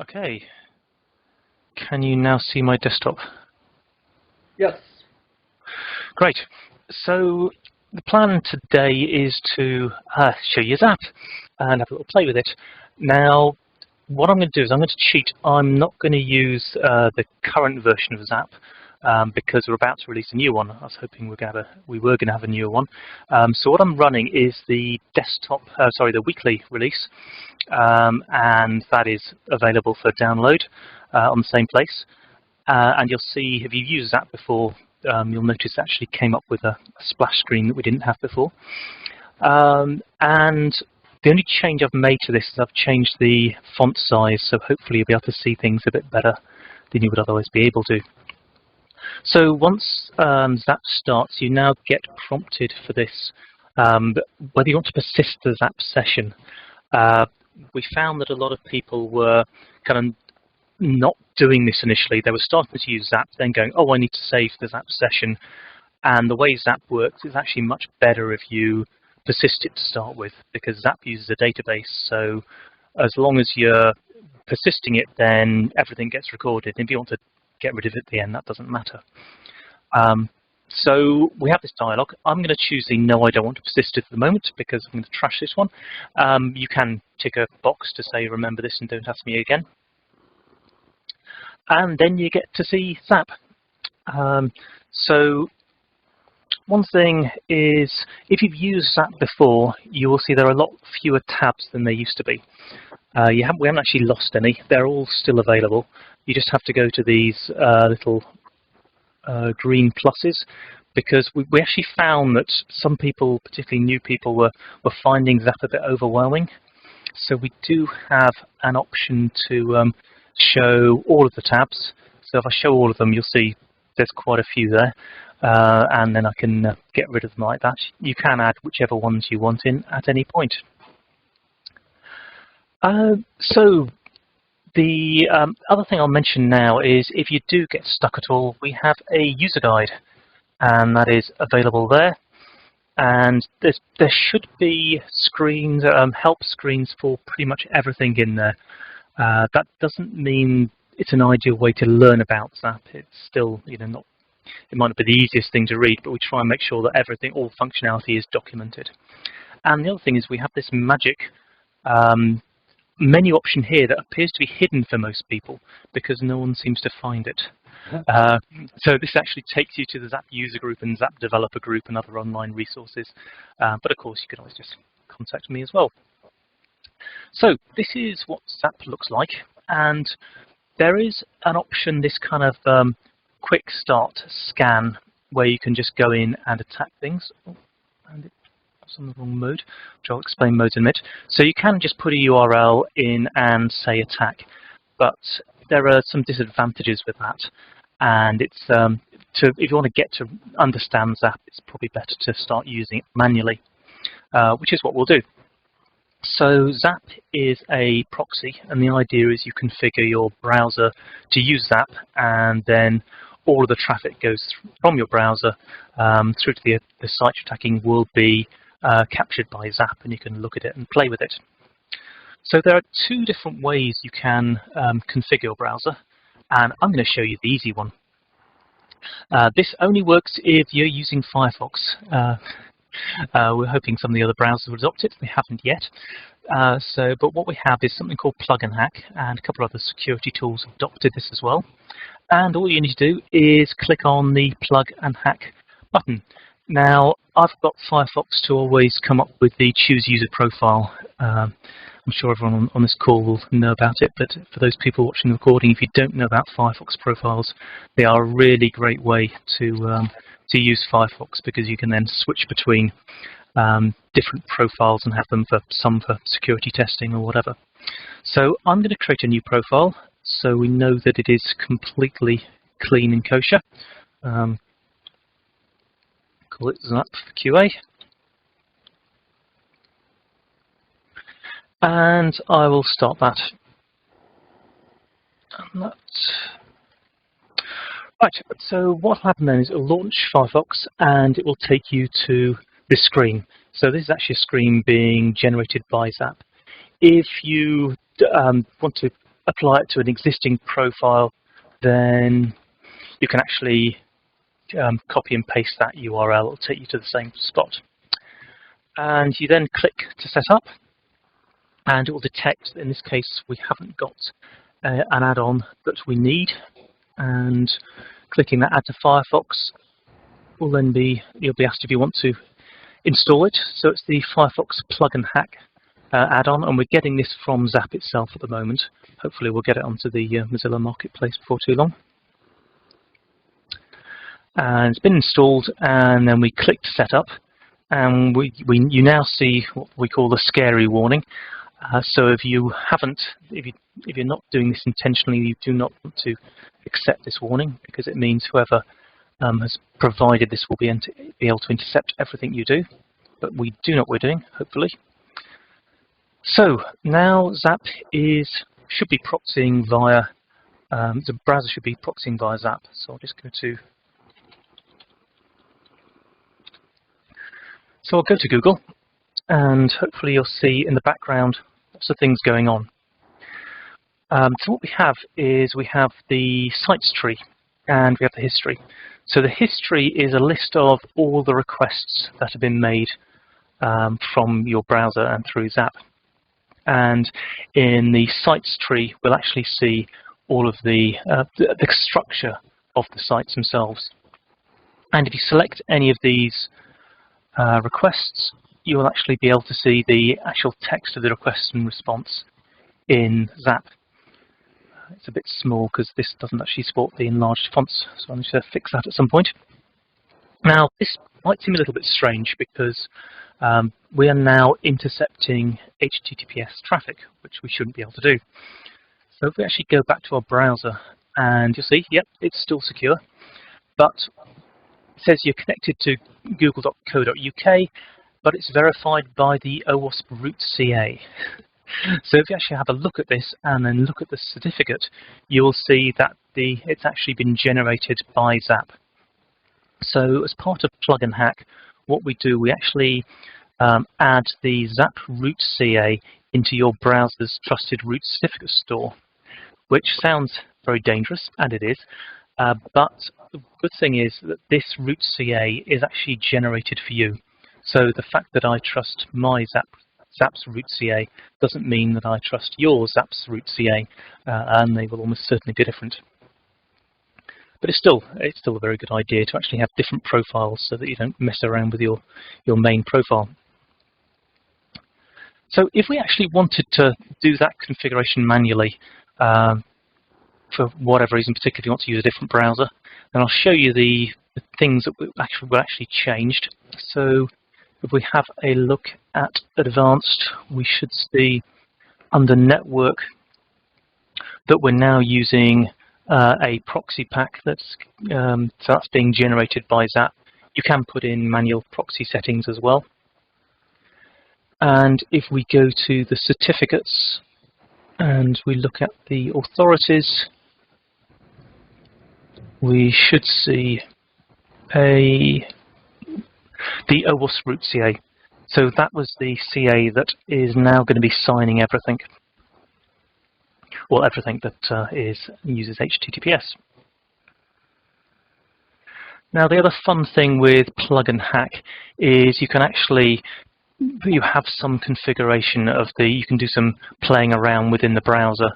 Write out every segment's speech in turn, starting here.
Okay, can you now see my desktop? Yes. Great. So the plan today is to show you Zap and have a little play with it. Now, what I'm going to do is I'm going to cheat. I'm not going to use the current version of Zap because we're about to release a new one. I was hoping we were going to have a newer one. So what I'm running is the the weekly release, and that is available for download on the same place. And you'll see, if you've used Zap before, you'll notice it actually came up with a splash screen that we didn't have before. And the only change I've made to this is I've changed the font size, so hopefully you'll be able to see things a bit better than you would otherwise be able to. So once Zap starts, you now get prompted for this, whether you want to persist the Zap session. We found that a lot of people were kind of not doing this initially. They were starting to use Zap, then going, oh, I need to save the Zap session. And the way Zap works is actually much better if you persist it to start with, because Zap uses a database. So as long as you're persisting it, then everything gets recorded. If you want to get rid of it at the end, that doesn't matter. So we have this dialog. I'm going to choose the no, I don't want to persist it at the moment because I'm going to trash this one. You can tick a box to say remember this and don't ask me again. And then you get to see Zap. So one thing is, if you've used Zap before, you will see there are a lot fewer tabs than there used to be. We haven't actually lost any. They're all still available. You just have to go to these little green pluses, because we actually found that some people, particularly new people, were finding Zap a bit overwhelming. So we do have an option to show all of the tabs. So if I show all of them, you'll see there's quite a few there, and then I can get rid of them like that. You can add whichever ones you want in at any point. So the other thing I'll mention now is, if you do get stuck at all, we have a user guide, and that is available there. And there should be screens, help screens for pretty much everything in there. That doesn't mean it's an ideal way to learn about Zap. It's still, it might not be the easiest thing to read, but we try and make sure that all functionality is documented. And the other thing is, we have this magic menu option here that appears to be hidden for most people because no one seems to find it. So this actually takes you to the Zap user group and Zap developer group and other online resources. But of course, you can always just contact me as well. So this is what Zap looks like, and there is an option, this kind of quick start scan, where you can just go in and attack things. Oh, and it's on the wrong mode, which I'll explain modes in a minute. So you can just put a URL in and say attack, but there are some disadvantages with that. And it's if you want to get to understand Zap, it's probably better to start using it manually, which is what we'll do. So Zap is a proxy, and the idea is you configure your browser to use Zap, and then all of the traffic goes from your browser through to the site you're attacking will be captured by Zap, and you can look at it and play with it. So there are two different ways you can configure your browser, and I'm going to show you the easy one. This only works if you're using Firefox. We're hoping some of the other browsers will adopt it. They haven't yet. But what we have is something called Plug and Hack, and a couple of other security tools have adopted this as well. And all you need to do is click on the Plug and Hack button. Now, I've got Firefox to always come up with the Choose User Profile. I'm sure everyone on this call will know about it, but for those people watching the recording, if you don't know about Firefox profiles, they are a really great way to use Firefox, because you can then switch between different profiles and have them for security testing or whatever. So I'm going to create a new profile so we know that it is completely clean and kosher. Call it Zap QA. And I will start that. And that's right. So what will happen then is it will launch Firefox, and it will take you to this screen. So this is actually a screen being generated by Zap. If you want to apply it to an existing profile, then you can actually copy and paste that URL. It'll take you to the same spot. And you then click to set up, and it will detect, in this case, we haven't got an add-on that we need. And clicking that Add to Firefox will then you'll be asked if you want to install it. So it's the Firefox Plug and Hack add-on, and we're getting this from Zap itself at the moment. Hopefully we'll get it onto the Mozilla Marketplace before too long. And it's been installed, and then we click to set up, and you now see what we call the scary warning. So if you're not doing this intentionally, you do not want to accept this warning, because it means whoever has provided this will be able to intercept everything you do. But we do know what we're doing, hopefully. So now Zap should be proxying via the browser should be proxying via Zap. So I'll just go to. So I'll go to Google, and hopefully you'll see in the background lots of things going on. So what we have is we have the sites tree, and we have the history. So the history is a list of all the requests that have been made from your browser and through Zap. And in the sites tree, we'll actually see all of the structure of the sites themselves. And if you select any of these requests, you will actually be able to see the actual text of the request and response in Zap. It's a bit small because this doesn't actually support the enlarged fonts, so I'm going to fix that at some point. Now, this might seem a little bit strange because we are now intercepting HTTPS traffic, which we shouldn't be able to do. So if we actually go back to our browser, and you'll see, yep, it's still secure, but it says you're connected to google.co.uk, but it's verified by the OWASP root CA. So if you actually have a look at this and then look at the certificate, you'll see that it's actually been generated by Zap. So as part of Plug and Hack, what we do, we actually add the Zap root CA into your browser's trusted root certificate store, which sounds very dangerous, and it is. But the good thing is that this root CA is actually generated for you. So the fact that I trust my Zap's root CA doesn't mean that I trust your Zap's root CA, and they will almost certainly be different. But it's still a very good idea to actually have different profiles so that you don't mess around with your main profile. So if we actually wanted to do that configuration manually, for whatever reason, particularly if you want to use a different browser, then I'll show you the things that were actually changed. So if we have a look at advanced, we should see under network that we're now using a proxy pack that's being generated by Zap. You can put in manual proxy settings as well. And if we go to the certificates and we look at the authorities, we should see the OWASP root CA. So that was the CA that is now going to be signing everything. Well, everything that uses HTTPS. Now, the other fun thing with Plug and Hack is you have some configuration of you can do some playing around within the browser.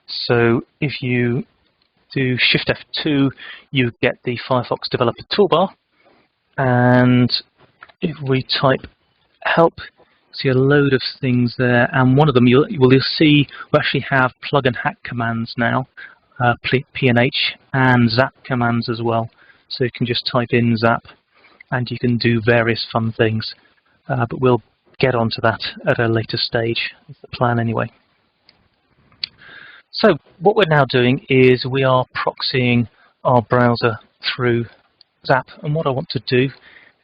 So if you do Shift F2, you get the Firefox Developer Toolbar, and if we type help, see a load of things there, and one of them you'll see we actually have Plug and Hack commands now, P&H and Zap commands as well. So you can just type in Zap, and you can do various fun things. But we'll get onto that at a later stage. That's the plan anyway. So what we're now doing is we are proxying our browser through Zap, and what I want to do is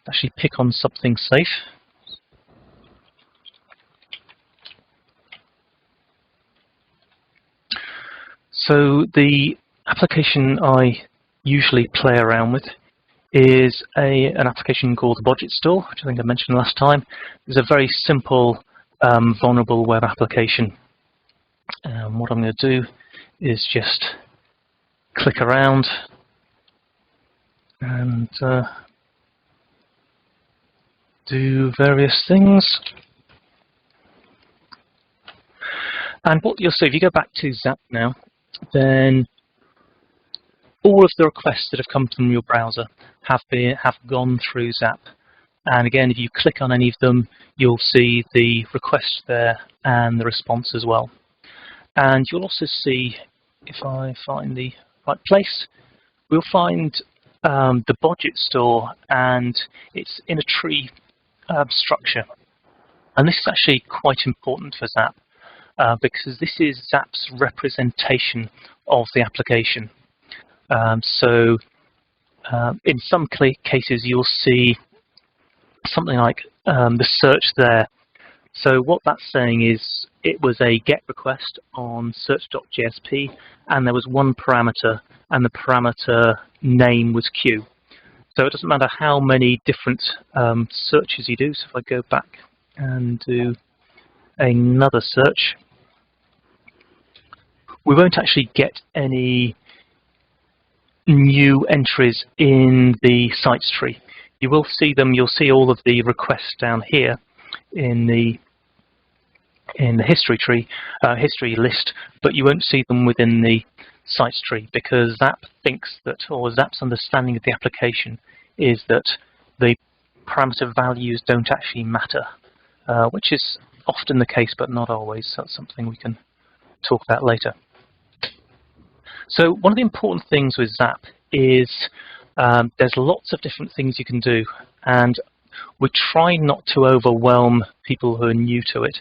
actually pick on something safe. So the application I usually play around with is an application called the Budget Store, which I think I mentioned last time. It's a very simple, vulnerable web application. What I'm going to do is just click around and do various things. And what you'll see, if you go back to Zap now, then all of the requests that have come from your browser have gone through Zap. And again, if you click on any of them, you'll see the request there and the response as well. And you'll also see, if I find the right place, we'll find the budget store, and it's in a tree structure. And this is actually quite important for Zap, because this is Zap's representation of the application. In some cases, you'll see something like the search there. So what that's saying is it was a GET request on search.jsp, and there was one parameter, and the parameter name was Q. So it doesn't matter how many different searches you do. So if I go back and do another search, we won't actually get any new entries in the sites tree. You will see them. You'll see all of the requests down here in the history tree, history list, but you won't see them within the sites tree, because Zap thinks that, or Zap's understanding of the application is that the parameter values don't actually matter, which is often the case, but not always. So that's something we can talk about later. So one of the important things with Zap is there's lots of different things you can do, and we try not to overwhelm people who are new to it,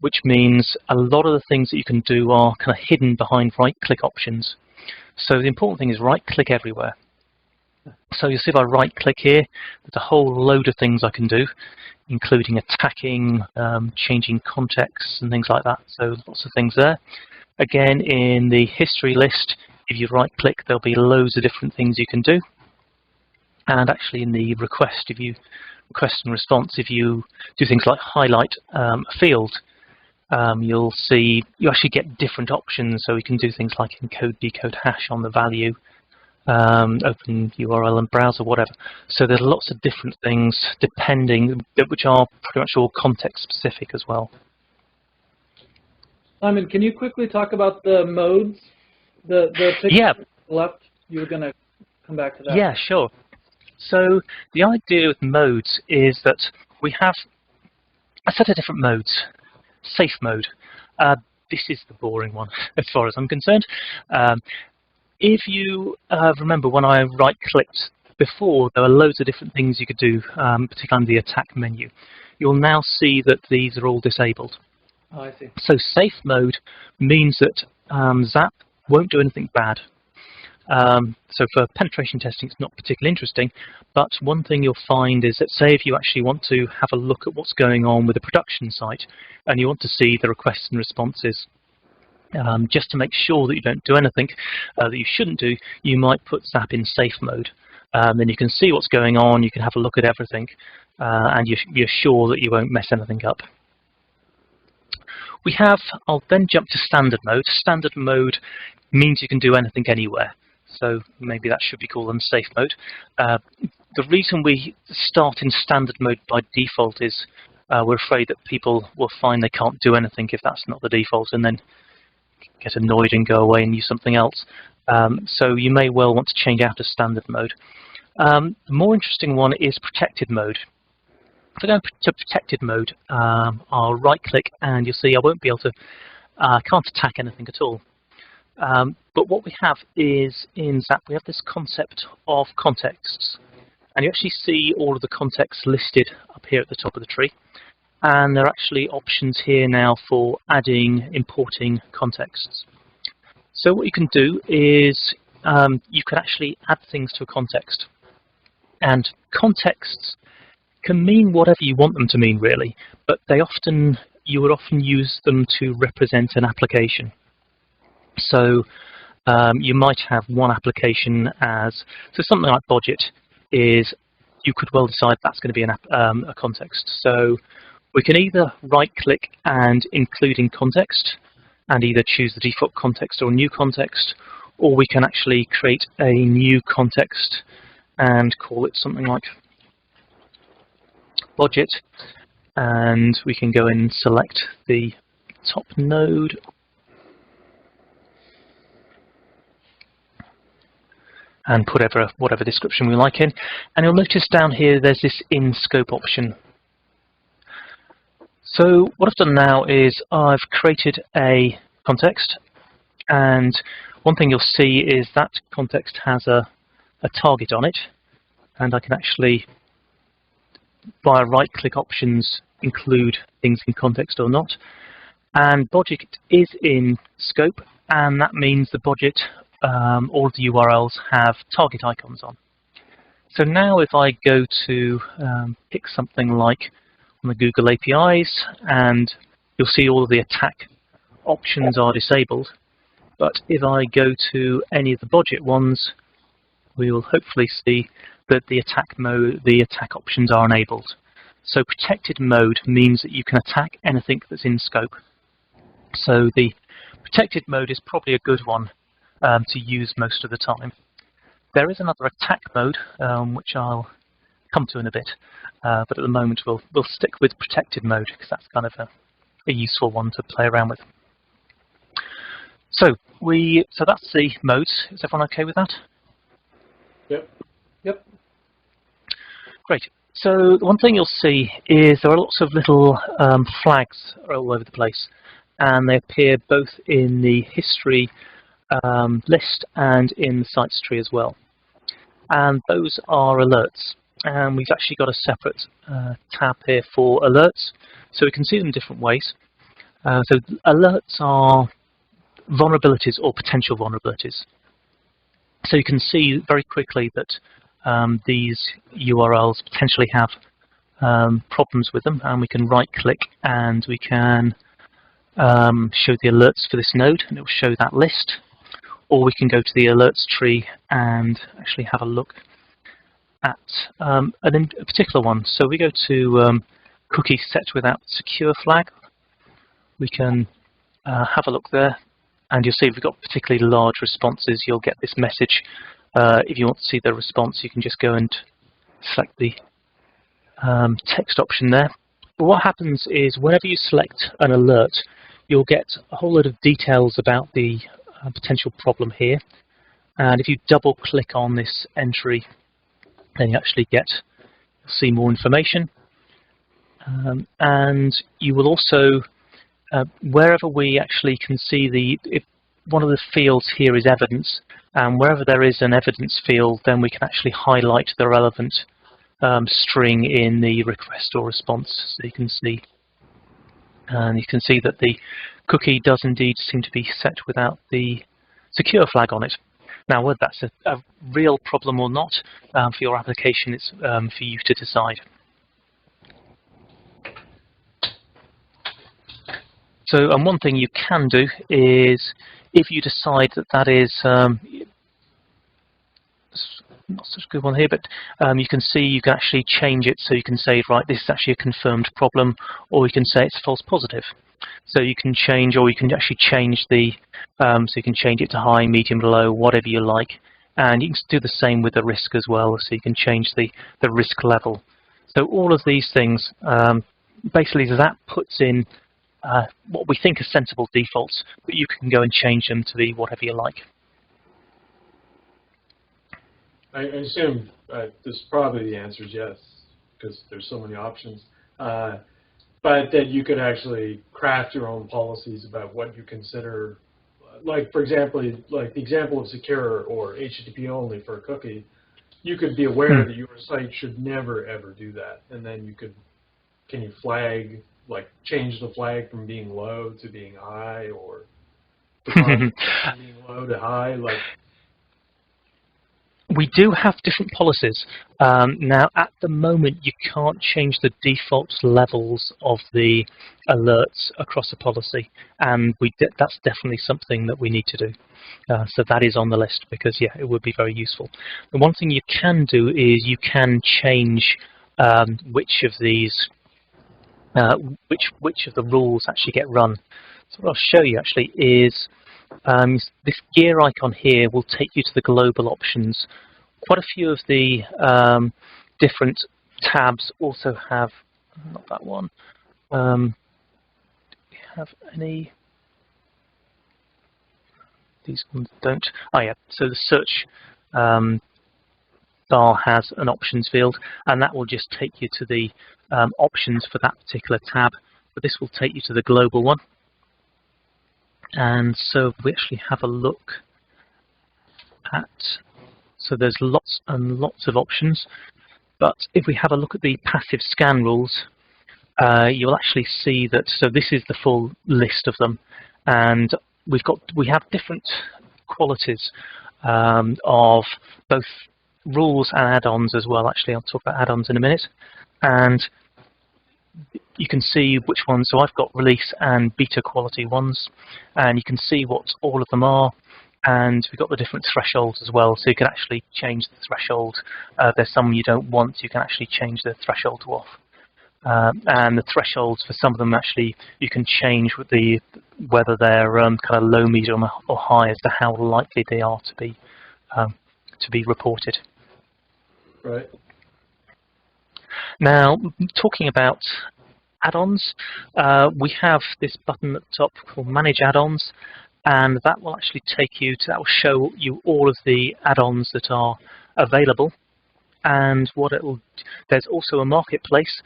which means a lot of the things that you can do are kind of hidden behind right-click options. So the important thing is right-click everywhere. So you'll see if I right-click here, there's a whole load of things I can do, including attacking, changing contexts and things like that. So lots of things there. Again, in the history list, if you right-click, there'll be loads of different things you can do. And actually in the request, if you request and response, if you do things like highlight a field, you'll see you actually get different options. So we can do things like encode, decode hash on the value, open URL and browser, whatever. So there's lots of different things depending, which are pretty much all context specific as well. Simon, can you quickly talk about the modes? The picture yeah. left, you were going to come back to that. Yeah, sure. So the idea with modes is that we have a set of different modes. Safe mode. This is the boring one as far as I'm concerned. If you remember when I right-clicked before, there were loads of different things you could do, particularly in the attack menu. You'll now see that these are all disabled. Oh, I see. So safe mode means that Zap won't do anything bad. So for penetration testing, it's not particularly interesting, but one thing you'll find is that, say if you actually want to have a look at what's going on with a production site, and you want to see the requests and responses, just to make sure that you don't do anything that you shouldn't do, you might put Zap in safe mode. Then you can see what's going on, you can have a look at everything, and you're sure that you won't mess anything up. We have, I'll then jump to standard mode. Standard mode means you can do anything anywhere. So maybe that should be called unsafe mode. The reason we start in standard mode by default is we're afraid that people will find they can't do anything if that's not the default, and then get annoyed and go away and use something else. So you may well want to change out of standard mode. The more interesting one is protected mode. If I go to protected mode, I'll right-click and you'll see I won't be able to, can't attack anything at all. But what we have is, in Zap, we have this concept of contexts. And you actually see all of the contexts listed up here at the top of the tree. And there are actually options here now for adding, importing contexts. So what you can do is you can actually add things to a context. And contexts can mean whatever you want them to mean, really, but you would often use them to represent an application. So you might have one application as, so something like budget is, you could well decide that's going to be a context. So we can either right-click and include in context, and either choose the default context or a new context, or we can actually create a new context and call it something like budget, and we can go in and select the top node and put whatever description we like in. And you'll notice down here there's this in scope option. So what I've done now is I've created a context, and one thing you'll see is that context has a target on it, and I can actually, via right-click options, include things in context or not. And budget is in scope, and that means the budget, all of the URLs have target icons on. So now if I go to pick something like on the Google APIs, and you'll see all of the attack options are disabled. But if I go to any of the budget ones, we will hopefully see that the attack options are enabled. So protected mode means that you can attack anything that's in scope. So the protected mode is probably a good one to use most of the time. There is another attack mode, which I'll come to in a bit, but at the moment we'll stick with protected mode because that's kind of a useful one to play around with. So that's the modes. Is everyone okay with that? Yep. Yep. Great. So the one thing you'll see is there are lots of little flags all over the place, and they appear both in the history list and in the sites tree as well. And those are alerts. And we've actually got a separate tab here for alerts, so we can see them different ways. So alerts are vulnerabilities or potential vulnerabilities. So you can see very quickly that these URLs potentially have problems with them, and we can right-click and we can show the alerts for this node, and it will show that list. Or we can go to the alerts tree and actually have a look at a particular one. So we go to cookie set without secure flag. We can have a look there, and you'll see if we've got particularly large responses, you'll get this message. If you want to see the response, you can just go and select the text option there. But what happens is whenever you select an alert, you'll get a whole lot of details about the potential problem here. And if you double click on this entry, then you actually see more information. And you will also, wherever we actually can see if one of the fields here is evidence, and wherever there is an evidence field, then we can actually highlight the relevant string in the request or response. So you can see, and you can see that the cookie does indeed seem to be set without the secure flag on it. Now, whether that's a real problem or not for your application, it's for you to decide. So, and one thing you can do is, if you decide that that is not such a good one here, but you can see you can actually change it. So you can say, right, this is actually a confirmed problem, or you can say it's false positive. So you can change, or you can actually change the, so you can change it to high, medium, low, whatever you like. And you can do the same with the risk as well, so you can change the risk level. So all of these things, basically ZAP puts in what we think are sensible defaults, but you can go and change them to be whatever you like. I assume this probably the answer is yes, because there's so many options. But that you could actually craft your own policies about what you consider, like for example, like the example of secure or HTTP only for a cookie, you could be aware that your site should never ever do that, and then you could, can you flag, like change the flag from being low to being high, or from being low to high, like. We do have different policies. Now, at the moment, you can't change the default levels of the alerts across a policy, and that's definitely something that we need to do. So that is on the list because, yeah, it would be very useful. The one thing you can do is you can change which of these, which of the rules actually get run. So what I'll show you actually is this gear icon here will take you to the global options. Quite a few of the different tabs also have, not that one, do we have any? These ones don't. Oh yeah, so the search bar has an options field, and that will just take you to the options for that particular tab, but this will take you to the global one. And so we actually have a look at, so there's lots and lots of options, but if we have a look at the passive scan rules, you'll actually see that, so this is the full list of them, and we have different qualities of both rules and add-ons as well. Actually, I'll talk about add-ons in a minute. And you can see which ones, so I've got release and beta quality ones, and you can see what all of them are, and we've got the different thresholds as well, so you can actually change the threshold. There's some you don't want, you can actually change the threshold to off. And the thresholds for some of them actually you can change with whether they're kind of low, medium, or high as to how likely they are to be reported. Right. Now, talking about add-ons, we have this button at the top called Manage Add-ons, and that will actually take you to, that will show you all of the add-ons that are available. And what it will, there's also a marketplace,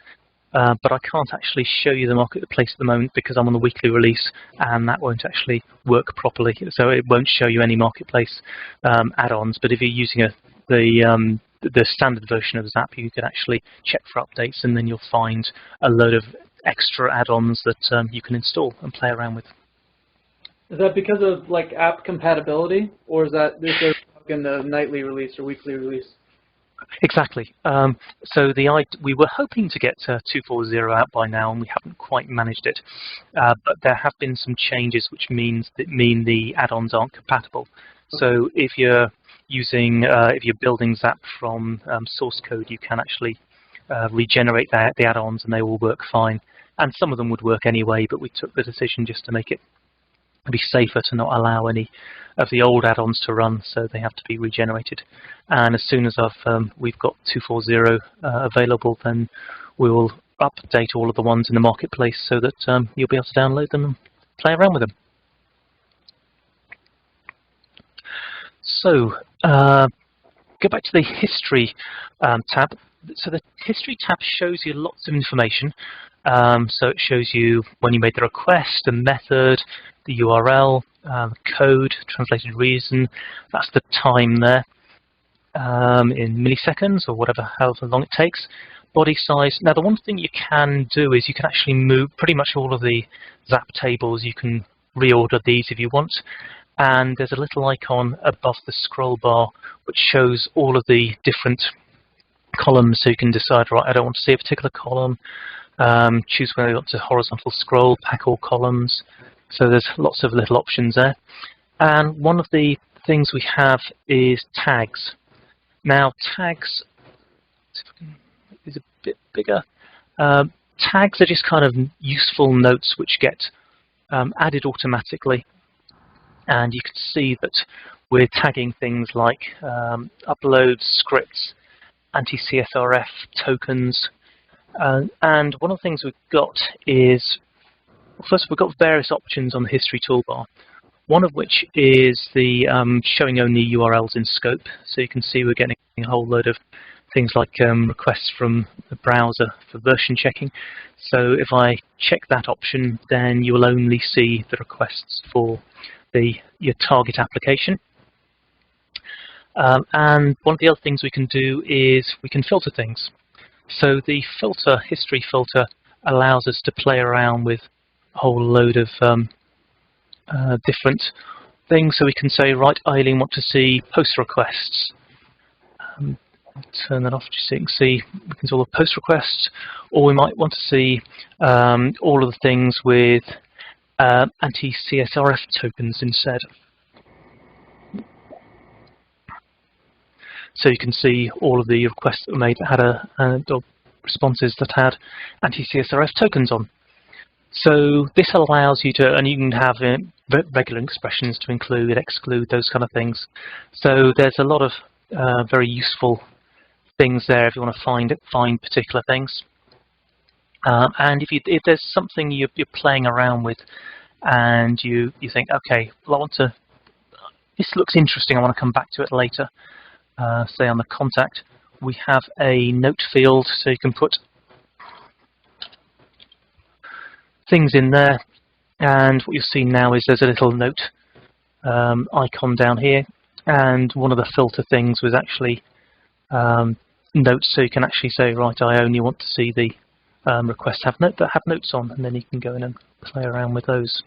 but I can't actually show you the marketplace at the moment because I'm on the weekly release, and that won't actually work properly. So it won't show you any marketplace add-ons. But if you're using the standard version of ZAP, you can actually check for updates, and then you'll find a load of extra add-ons that you can install and play around with. Is that because of like app compatibility, or is that this is in the nightly release or weekly release? Exactly. So we were hoping to get 2.4.0 out by now, and we haven't quite managed it. But there have been some changes which mean the add-ons aren't compatible. So if you're building ZAP from source code, you can actually regenerate the add-ons, and they will work fine. And some of them would work anyway, but we took the decision just to make it be safer to not allow any of the old add-ons to run, so they have to be regenerated. And as soon as we've got 2.4.0 available, then we will update all of the ones in the marketplace so that you'll be able to download them and play around with them. So, go back to the history tab. So the history tab shows you lots of information. So it shows you when you made the request, the method, the URL, code, translated reason. That's the time there in milliseconds or however long it takes. Body size. Now the one thing you can do is you can actually move pretty much all of the ZAP tables. You can reorder these if you want. And there's a little icon above the scroll bar which shows all of the different columns, so you can decide, right, I don't want to see a particular column. Choose whether you want to horizontal scroll, pack all columns. So there's lots of little options there. And one of the things we have is tags. Now tags, is a bit bigger. Tags are just kind of useful notes which get added automatically. And you can see that we're tagging things like uploads, scripts, anti-CSRF tokens. And one of the things we've got is, first we've got various options on the history toolbar. One of which is the showing only URLs in scope. So you can see we're getting a whole load of things like requests from the browser for version checking. So if I check that option, then you will only see the requests for your target application. And one of the other things we can do is we can filter things. So the history filter allows us to play around with a whole load of different things. So we can say, right, I only want to see post requests. I'll turn that off just so you can see. We can see all the post requests, or we might want to see all of the things with anti-CSRF tokens instead. So you can see all of the requests that were made that had responses that had anti-CSRF tokens on. So this allows you to, and you can have regular expressions to include, exclude, those kind of things. So there's a lot of very useful things there if you want to find particular things. And if there's something you're playing around with, and you think, okay, well, this looks interesting, I want to come back to it later. Say on the contact, we have a note field, so you can put things in there. And what you'll see now is there's a little note icon down here, and one of the filter things was actually notes, so you can actually say, right, I only want to see the requests that have notes on, and then you can go in and play around with those.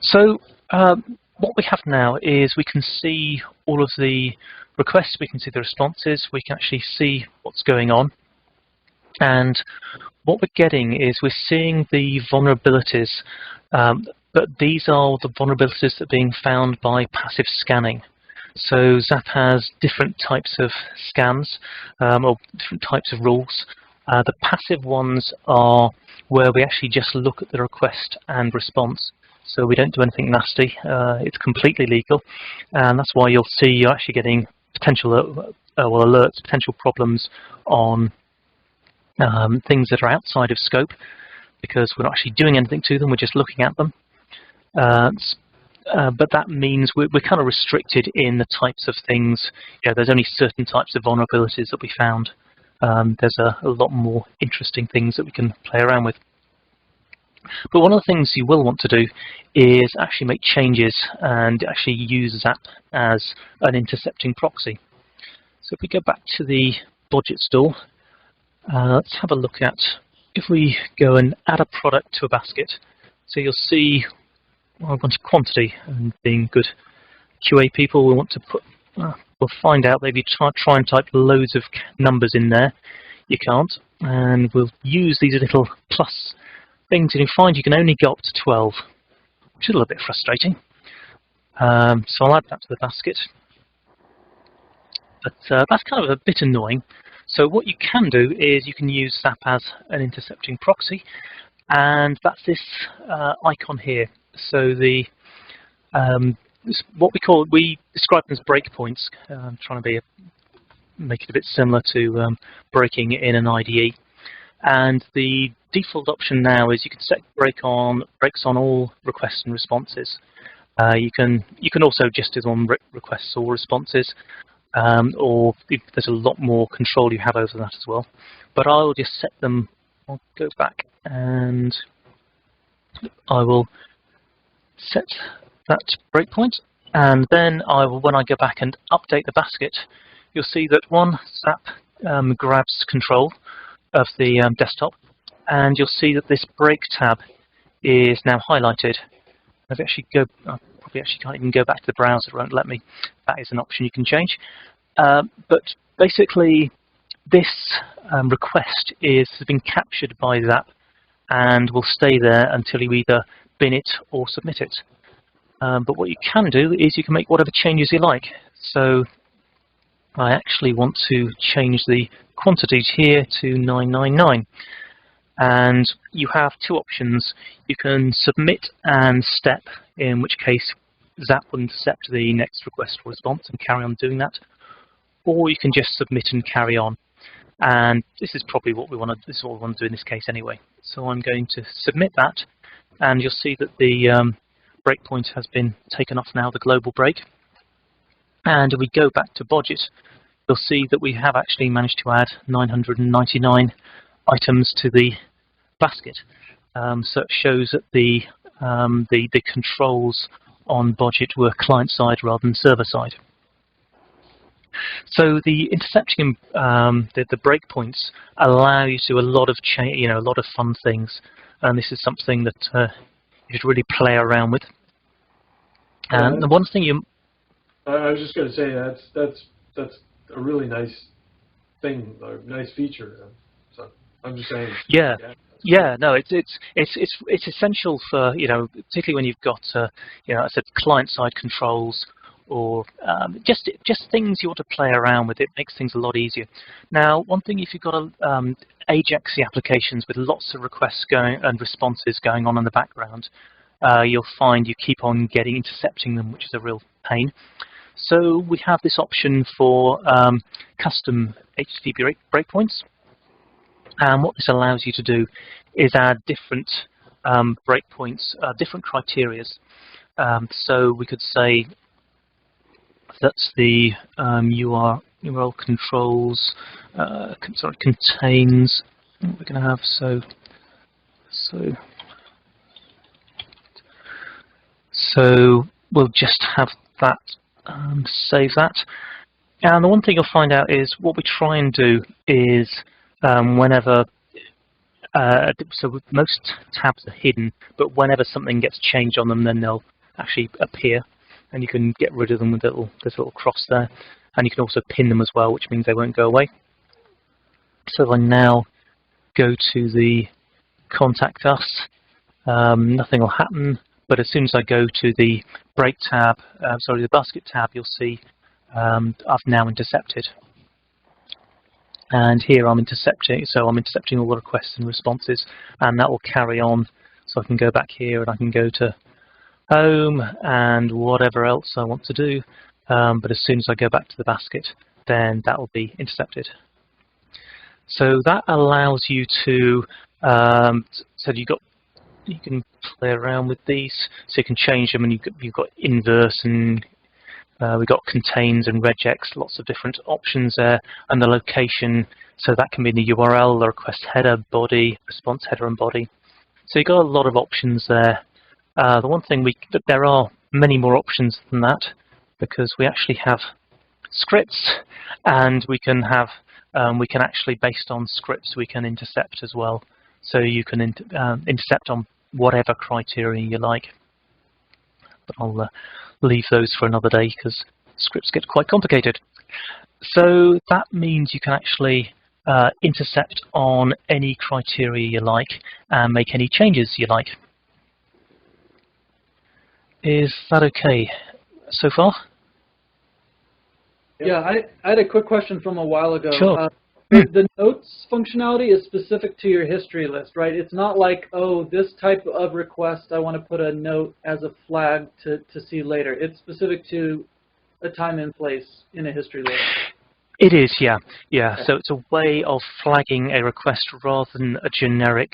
So what we have now is we can see all of the requests, we can see the responses, we can actually see what's going on. And what we're getting is we're seeing the vulnerabilities, but these are the vulnerabilities that are being found by passive scanning. So ZAP has different types of scans, or different types of rules. The passive ones are where we actually just look at the request and response. So we don't do anything nasty. It's completely legal, and that's why you'll see you're actually getting potential alerts, potential problems on things that are outside of scope, because we're not actually doing anything to them, we're just looking at them. But that means we're kind of restricted in the types of things. There's only certain types of vulnerabilities that we found. There's a lot more interesting things that we can play around with. But one of the things you will want to do is actually make changes and actually use ZAP as an intercepting proxy. So if we go back to the budget store, let's have a look at, if we go and add a product to a basket, so you'll see a bunch of quantity, and being good QA people, we want to put, we'll find out maybe try and type loads of numbers in there. You can't, and we'll use these little plus things, and you find you can only go up to 12, which is a little bit frustrating. So I'll add that to the basket. But that's kind of a bit annoying. So what you can do is you can use ZAP as an intercepting proxy, and that's this icon here. So the we describe them as breakpoints. I'm trying to make it a bit similar to breaking in an IDE. And the default option now is you can set brakes on all requests and responses. You can also just do on requests or responses, or there's a lot more control you have over that as well. But I'll just set them. I'll go back and I will set that breakpoint, and then when I go back and update the basket, you'll see that ZAP grabs control of the desktop, and you'll see that this break tab is now highlighted. If I actually go, I probably actually can't even go back to the browser, it won't let me. That is an option you can change. But basically, this request has been captured by ZAP and will stay there until you either bin it or submit it. But what you can do is you can make whatever changes you like. So I actually want to change the quantities here to 999. And you have two options. You can submit and step, in which case ZAP will intercept the next request or response and carry on doing that. Or you can just submit and carry on. And this is probably what we want to. This is what we want to do in this case anyway. So I'm going to submit that, and you'll see that the breakpoint has been taken off now, the global break. And if we go back to budget, you'll see that we have actually managed to add 999 items to the basket. So it shows that the controls on budget were client side rather than server side. So the intercepting, the breakpoints allow you to do a lot of a lot of fun things, and this is something that you should really play around with. And the one thing I was just going to say that's a really nice thing, a nice feature. So I'm just saying. Yeah. Yeah, no, it's essential for particularly when you've got I said client-side controls, or just things you want to play around with. It makes things a lot easier. Now, one thing, if you've got a Ajaxy applications with lots of requests going and responses going on in the background, you'll find you keep on intercepting them, which is a real pain. So we have this option for custom HTTP breakpoints. And what this allows you to do is add different breakpoints, different criterias. So we could say that the URL controls contains. What we're going to have so we'll just have that. Save that. And the one thing you'll find out is what we try and do is whenever, so most tabs are hidden, but whenever something gets changed on them, then they'll actually appear, and you can get rid of them with this little cross there, and you can also pin them as well, which means they won't go away. So if I now go to the Contact Us, nothing will happen. But as soon as I go to the break tab, the basket tab, you'll see I've now intercepted. And here I'm intercepting, so I'm intercepting all the requests and responses, and that will carry on. So I can go back here and I can go to home and whatever else I want to do. But as soon as I go back to the basket, then that will be intercepted. So that allows you to, so you can play around with these, so you can change them, and you've got inverse, and we've got contains and regex, lots of different options there, and the location, so that can be the URL, the request header, body, response header and body. So you've got a lot of options there. The one thing there are many more options than that, because we actually have scripts, and we can actually, based on scripts, we can intercept as well. So you can intercept on whatever criteria you like. But I'll leave those for another day because scripts get quite complicated. So that means you can actually intercept on any criteria you like and make any changes you like. Is that okay so far? Yeah, I had a quick question from a while ago. Sure. The notes functionality is specific to your history list, right? It's not like, oh, this type of request, I want to put a note as a flag to see later. It's specific to a time and place in a history list. It is, yeah. Okay. So it's a way of flagging a request rather than a generic.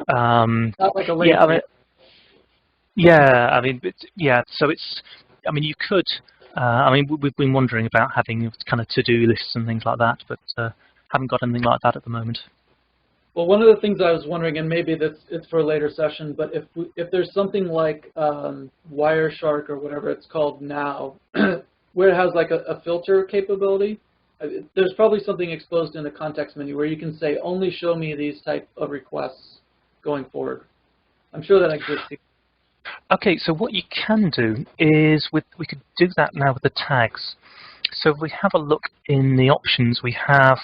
Not like a link. So it's. I mean, you could. We've been wondering about having kind of to-do lists and things like that, but haven't got anything like that at the moment. Well, one of the things I was wondering, and maybe it's for a later session, but if there's something like Wireshark or whatever it's called now, where it has like a filter capability, there's probably something exposed in the context menu where you can say, only show me these type of requests going forward. I'm sure that exists. Okay, so what you can do is we could do that now with the tags. So if we have a look in the options we have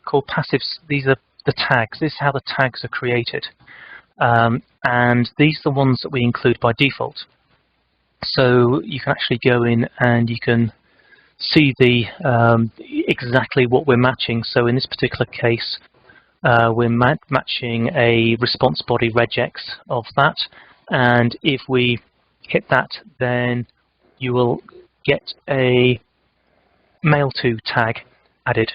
called passives, these are the tags. This is how the tags are created. And these are the ones that we include by default. So you can actually go in and you can see the exactly what we're matching. So in this particular case, we're matching a response body regex of that. And if we hit that, then you will get a mail to tag added.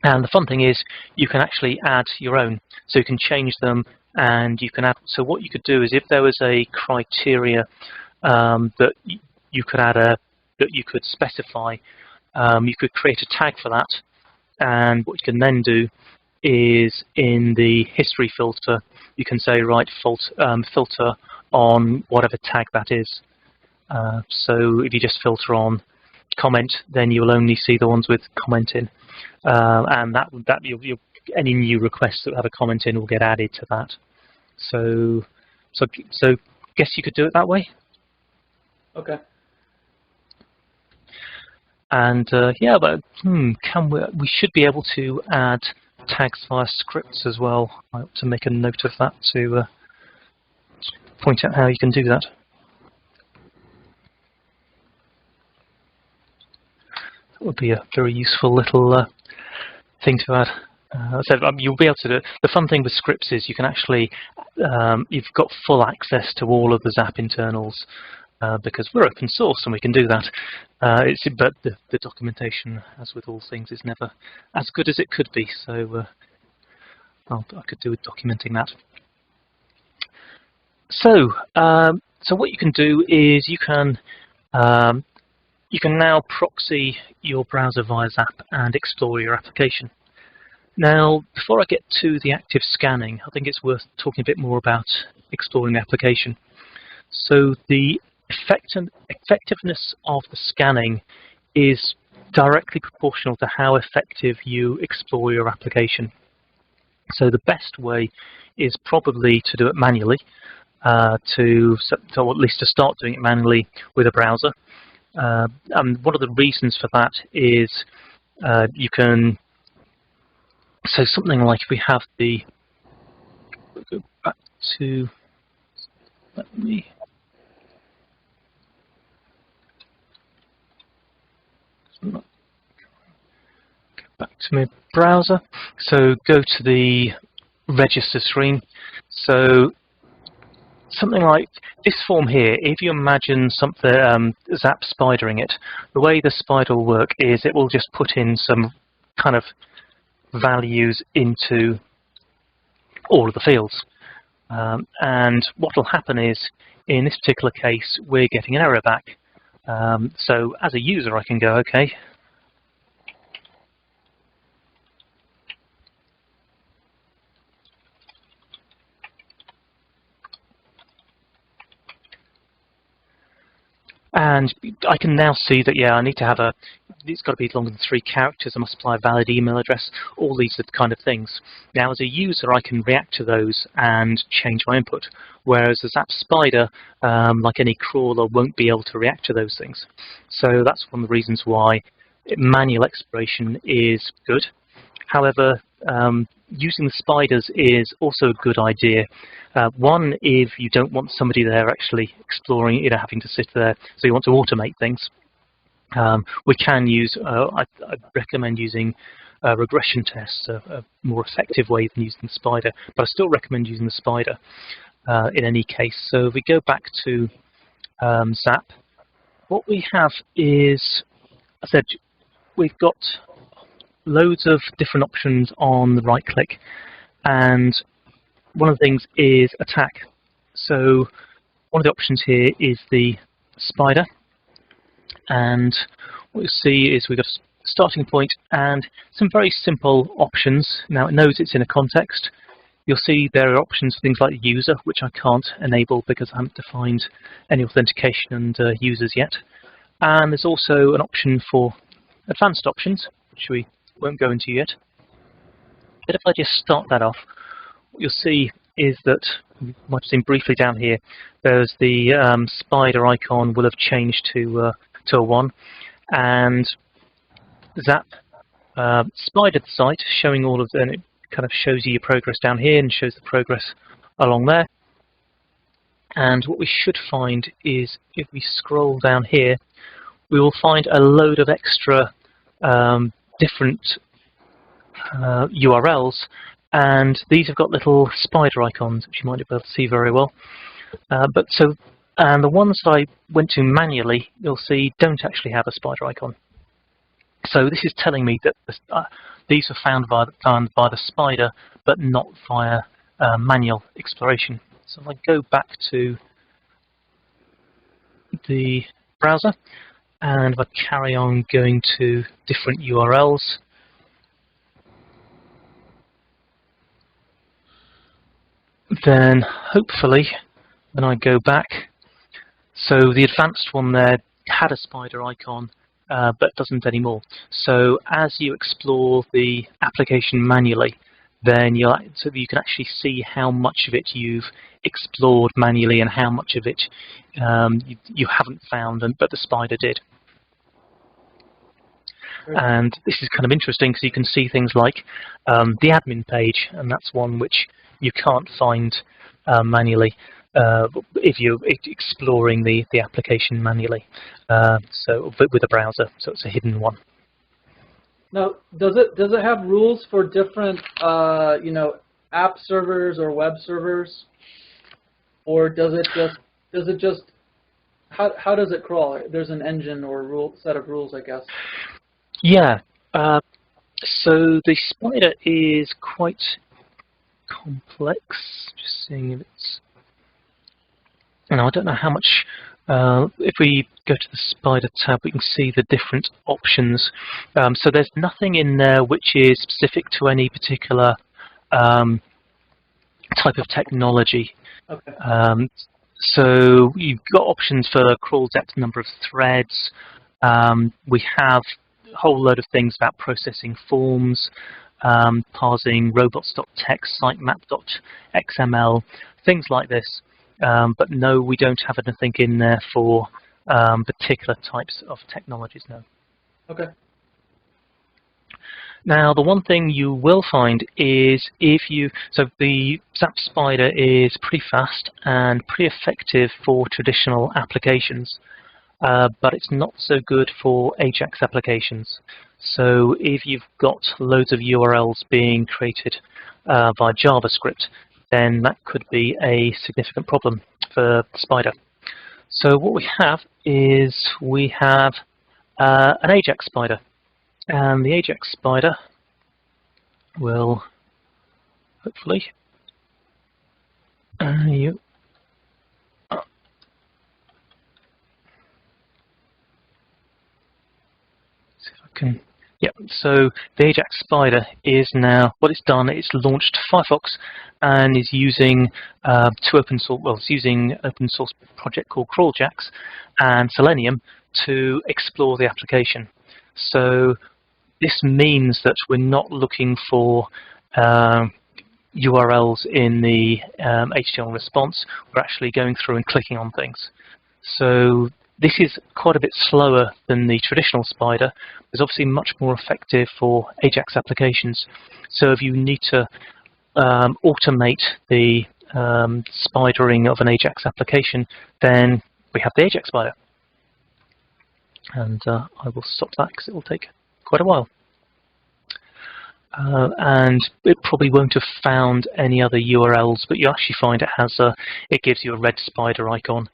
And the fun thing is you can actually add your own. So you can change them and you can add. So what you could do is if there was a criteria that you could add that you could specify, you could create a tag for that. And what you can then do is in the history filter, you can say, right, filter on whatever tag that is. So if you just filter on comment, then you will only see the ones with comment in. And any new requests that have a comment in will get added to that. So guess you could do it that way. Okay. And yeah, but we should be able to add tags via scripts as well. I ought to make a note of that to point out how you can do that. That would be a very useful little thing to add. So you'll be able to do it. The fun thing with scripts is you can actually, you've got full access to all of the ZAP internals because we're open source and we can do that. But the documentation, as with all things, is never as good as it could be. So I could do with documenting that. So, so what you can do is you can now proxy your browser via ZAP and explore your application. Now, before I get to the active scanning, I think it's worth talking a bit more about exploring the application. So the effectiveness of the scanning is directly proportional to how effective you explore your application. So the best way is probably to do it manually, or at least to start doing it manually with a browser. And one of the reasons for that is you can, so something like if we have we'll go back to, let me, go back to my browser. So go to the register screen. So something like this form here, if you imagine something, ZAP spidering it, the way the spider will work is it will just put in some kind of values into all of the fields. And what will happen is, in this particular case, we're getting an error back. So as a user, I can go, okay, and I can now see that, yeah, I need to have it's got to be longer than 3 characters, I must supply a valid email address, all these kind of things. Now, as a user, I can react to those and change my input, whereas a ZAP spider, like any crawler, won't be able to react to those things. So that's one of the reasons why manual exploration is good. However, using the spiders is also a good idea. One, if you don't want somebody there actually exploring, having to sit there, so you want to automate things. We can use, I'd recommend using regression tests, a more effective way than using the spider, but I still recommend using the spider in any case. So if we go back to ZAP, what we have is, I said, we've got loads of different options on the right click, and one of the things is attack. So one of the options here is the spider, and what you'll see is we've got a starting point and some very simple options. Now it knows it's in a context. You'll see there are options for things like user, which I can't enable because I haven't defined any authentication and users yet. And there's also an option for advanced options, which we won't go into yet. But if I just start that off, what you'll see is that, you might have seen briefly down here, there's the spider icon will have changed to a 1, and ZAP spidered the site, showing all of and it kind of shows you your progress down here and shows the progress along there. And what we should find is, if we scroll down here, we will find a load of extra different URLs, and these have got little spider icons, which you might be able to see very well. And the ones that I went to manually, you'll see, don't actually have a spider icon. So this is telling me that these were found by the spider, but not via manual exploration. So if I go back to the browser, and if I carry on going to different URLs, then hopefully when I go back, so the advanced one there had a spider icon, but doesn't anymore. So as you explore the application manually, then you can actually see how much of it you've explored manually and how much of it you haven't found, but the spider did. And this is kind of interesting because you can see things like the admin page, and that's one which you can't find manually if you're exploring the application manually, so with a browser, so it's a hidden one. Now, does it have rules for different you know, app servers or web servers, or does it just how does it crawl? There's an engine or set of rules, I guess. Yeah. So the spider is quite complex. Just seeing if it's. Now I don't know how much. If we go to the spider tab, we can see the different options. So there's nothing in there which is specific to any particular type of technology. Okay. So you've got options for crawl depth, number of threads. We have a whole load of things about processing forms, parsing robots.txt, sitemap.xml, things like this. But no, we don't have anything in there for particular types of technologies, no. Okay. Now, the one thing you will find is so the ZAP Spider is pretty fast and pretty effective for traditional applications, but it's not so good for AJAX applications. So if you've got loads of URLs being created via JavaScript, then that could be a significant problem for Spider. So what we have is we have an AJAX Spider. And the AJAX Spider will hopefully see if I can. Yeah, so the AJAX Spider is now what it's done. It's launched Firefox and is using two open source. Well, it's using an open source project called Crawljax and Selenium to explore the application. So this means that we're not looking for URLs in the HTML response. We're actually going through and clicking on things. So this is quite a bit slower than the traditional Spider. It's obviously much more effective for AJAX applications. So if you need to automate the spidering of an AJAX application, then we have the AJAX Spider. And I will stop that because it will take quite a while. And it probably won't have found any other URLs, but you actually find it has it gives you a red spider icon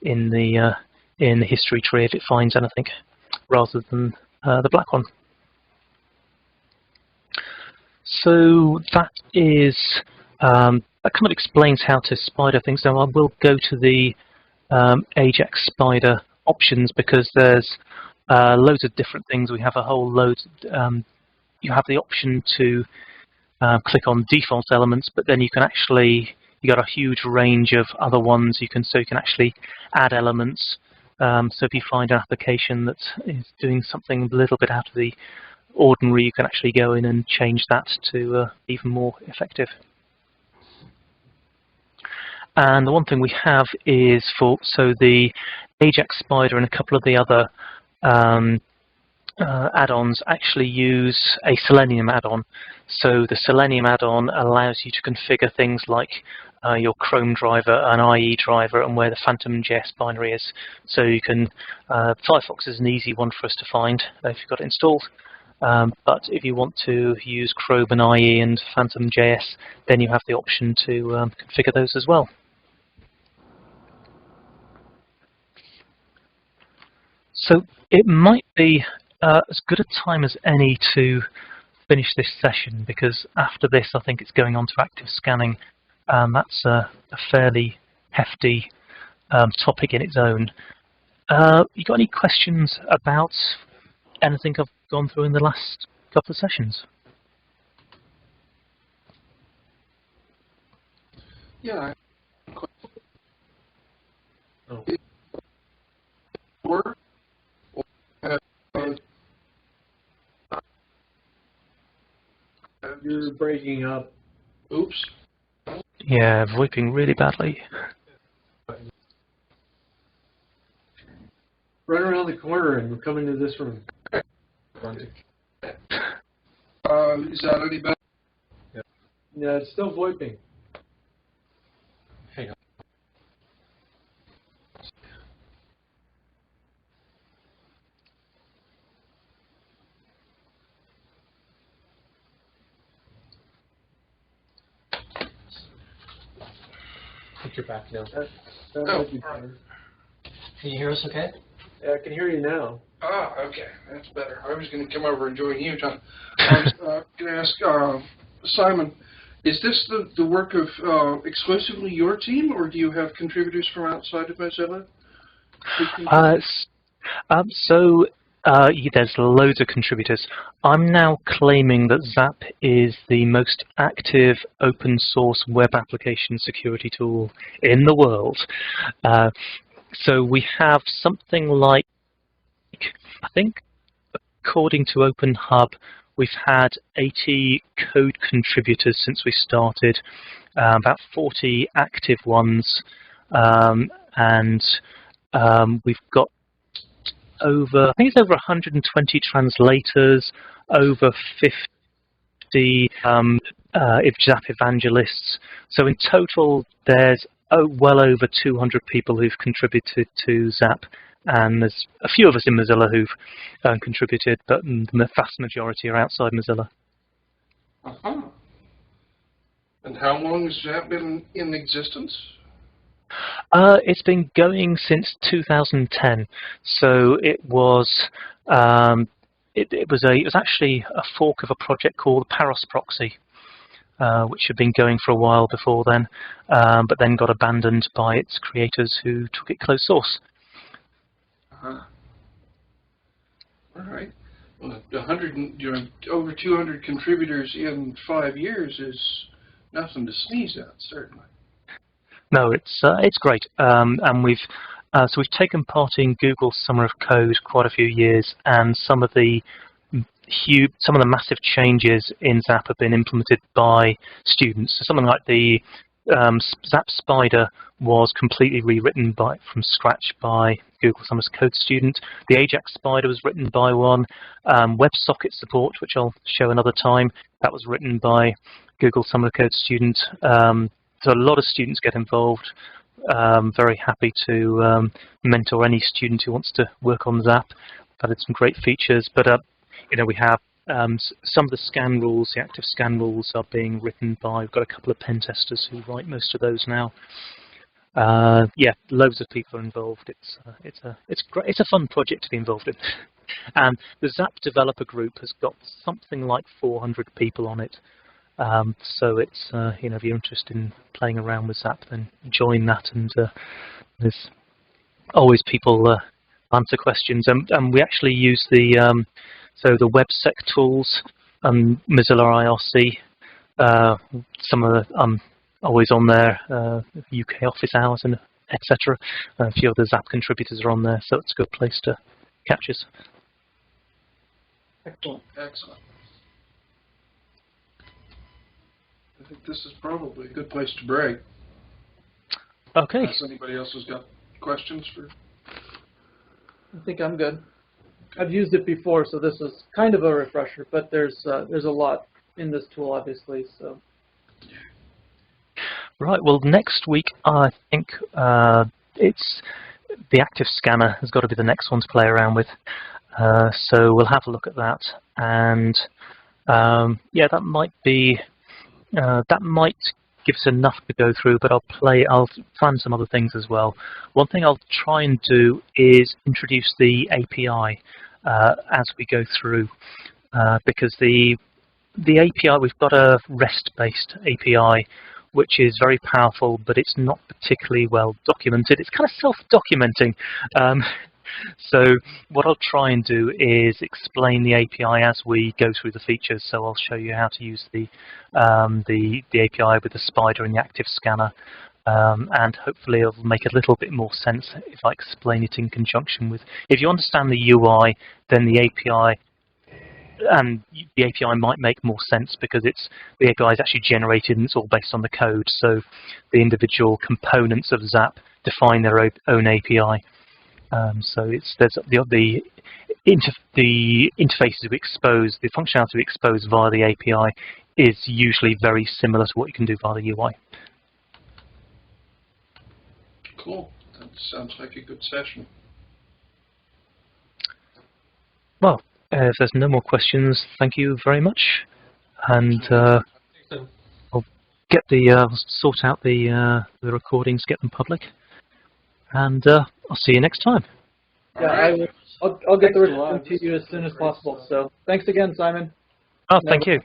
in the history tree if it finds anything, rather than the black one. So that is that kind of explains how to spider things. Now I will go to the AJAX Spider options because there's loads of different things. We have a whole load. You have the option to click on default elements, but then you can actually you got a huge range of other ones you can actually add elements. So if you find an application that is doing something a little bit out of the ordinary, you can actually go in and change that to even more effective. And the one thing we have is so the AJAX Spider and a couple of the other add-ons actually use a Selenium add-on. So the Selenium add-on allows you to configure things like your Chrome driver, an IE driver, and where the Phantom.js binary is. So you can, Firefox is an easy one for us to find if you've got it installed. But if you want to use Chrome and IE and Phantom.js, then you have the option to configure those as well. So it might be as good a time as any to finish this session, because after this I think it's going on to active scanning. That's a fairly hefty topic in its own. You got any questions about anything I've gone through in the last couple of sessions? Yeah. Oh. Or You're breaking up. oops. Yeah, VoIPing really badly. Run around the corner and come into this room. Is that any better? Yeah, it's still VoIPing. Hang on. think you're back now. That might be all right. better. Can you hear us okay? Yeah, I can hear you now. Ah, okay, that's better. I was going to come over and join you, John. Going to ask Simon, is this the work of exclusively your team, or do you have contributors from outside of Mozilla? There's loads of contributors. I'm now claiming that ZAP is the most active open source web application security tool in the world. So we have something like, I think, according to Open Hub, we've had 80 code contributors since we started, about 40 active ones, and we've got I think it's over 120 translators, over 50 ZAP evangelists. So in total, there's well over 200 people who've contributed to ZAP, and there's a few of us in Mozilla who've contributed, but the vast majority are outside Mozilla. Uh-huh. And how long has ZAP been in existence? It's been going since 2010, so it was it was actually a fork of a project called Paros Proxy, which had been going for a while before then, but then got abandoned by its creators who took it closed source. Uh-huh. All right. Well, over 200 contributors in 5 years is nothing to sneeze at, certainly. No, it's great, and we've taken part in Google's Summer of Code quite a few years, and some of the massive changes in ZAP have been implemented by students. So something like the ZAP Spider was completely rewritten from scratch by Google Summer of Code student. The Ajax Spider was written by one. WebSocket support, which I'll show another time, that was written by Google Summer of Code student. So a lot of students get involved. Very happy to mentor any student who wants to work on ZAP. We've added some great features, but we have some of the scan rules, the active scan rules, are being written by. We've got a couple of pen testers who write most of those now. Yeah, loads of people are involved. It's great. It's a fun project to be involved in. And the ZAP developer group has got something like 400 people on it. So it's if you're interested in playing around with ZAP, then join that, and there's always people answer questions, and we actually use the the WebSec tools, Mozilla IRC. Some of the always on there, UK office hours and etc. A few other ZAP contributors are on there, so it's a good place to catch us. Excellent. Excellent. I think this is probably a good place to break. Okay. Unless anybody else has got questions for? I think I'm good. I've used it before, so this is kind of a refresher, but there's a lot in this tool, obviously. So. Right. Well, next week I think it's the active scanner has got to be the next one to play around with. So we'll have a look at that, and yeah, that might give us enough to go through, but I'll plan some other things as well. One thing I'll try and do is introduce the API as we go through, because the API, we've got a REST-based API, which is very powerful, but it's not particularly well documented. It's kind of self-documenting. So what I'll try and do is explain the API as we go through the features. So I'll show you how to use the API with the spider and the active scanner, and hopefully it'll make a little bit more sense if I explain it in conjunction with. If you understand the UI, then the API might make more sense, because the API is actually generated and it's all based on the code. So the individual components of ZAP define their own API. So there's the interfaces we expose, the functionality we expose via the API is usually very similar to what you can do via the UI. Cool. That sounds like a good session. Well, if there's no more questions, thank you very much. And get the sort out the recordings, get them public, and I'll see you next time. Yeah, I'll get the recording to you as soon as possible. So thanks again, Simon. Oh, thank you.